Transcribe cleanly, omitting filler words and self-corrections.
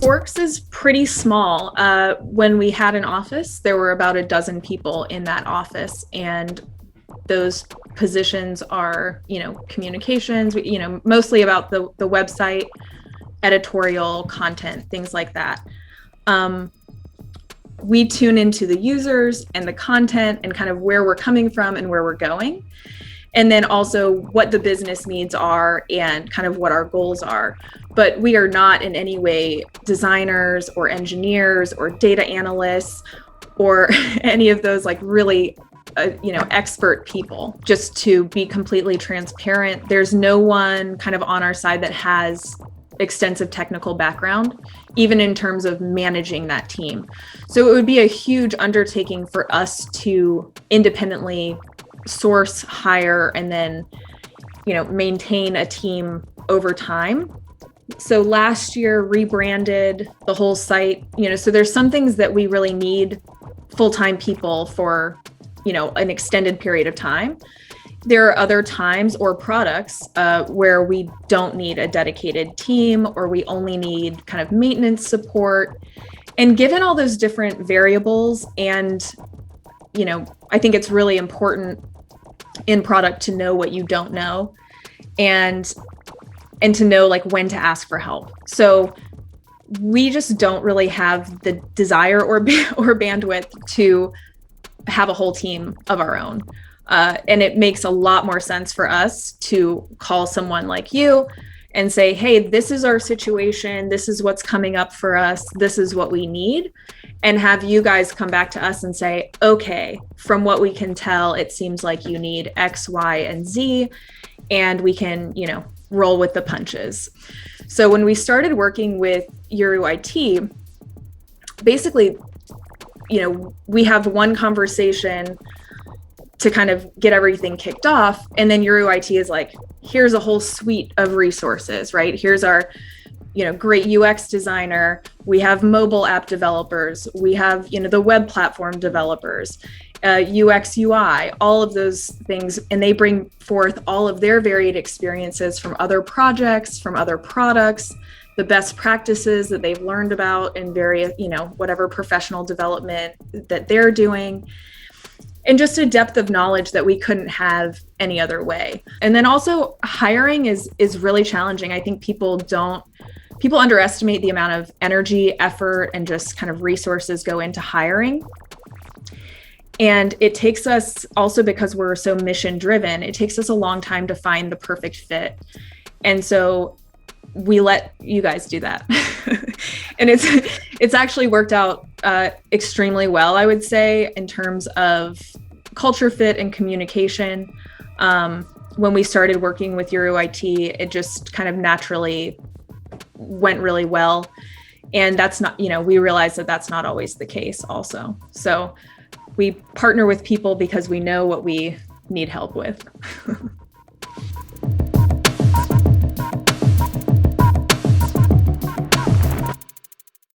Forks is pretty small. When we had an office, there were about a dozen people in that office, and those positions are, communications, mostly about the website, editorial content, things like that. We tune into the users and the content and kind of where we're coming from and where we're going. And then also what the business needs are and kind of what our goals are. But we are not in any way designers or engineers or data analysts or any of those like really expert people. Just to be completely transparent, there's no one kind of on our side that has extensive technical background, even in terms of managing that team. So it would be a huge undertaking for us to independently source, hire, and then, maintain a team over time. So last year rebranded the whole site, so there's some things that we really need full-time people for, an extended period of time. There are other times or products where we don't need a dedicated team, or we only need kind of maintenance support. And given all those different variables, and, I think it's really important in product to know what you don't know and to know like when to ask for help. So we just don't really have the desire or bandwidth to have a whole team of our own. And it makes a lot more sense for us to call someone like you and say, hey, this is our situation. This is what's coming up for us. This is what we need. And have you guys come back to us and say, okay, from what we can tell, it seems like you need X, Y, and Z, and we can, roll with the punches. So when we started working with Uru IT, basically, we have one conversation to kind of get everything kicked off. And then Uru IT is like, here's a whole suite of resources, right? Here's our, great UX designer. We have mobile app developers. We have, the web platform developers, UX, UI, all of those things. And they bring forth all of their varied experiences from other projects, from other products, the best practices that they've learned about in various, whatever professional development that they're doing. And just a depth of knowledge that we couldn't have any other way. And then also hiring is really challenging. I think people underestimate the amount of energy, effort, and just kind of resources go into hiring. And it takes us also, because we're so mission driven, it takes us a long time to find the perfect fit. And so we let you guys do that. And it's actually worked out extremely well, I would say, in terms of culture fit and communication. When we started working with Uru IT, it just kind of naturally went really well. And that's not, we realize that that's not always the case also. So we partner with people because we know what we need help with.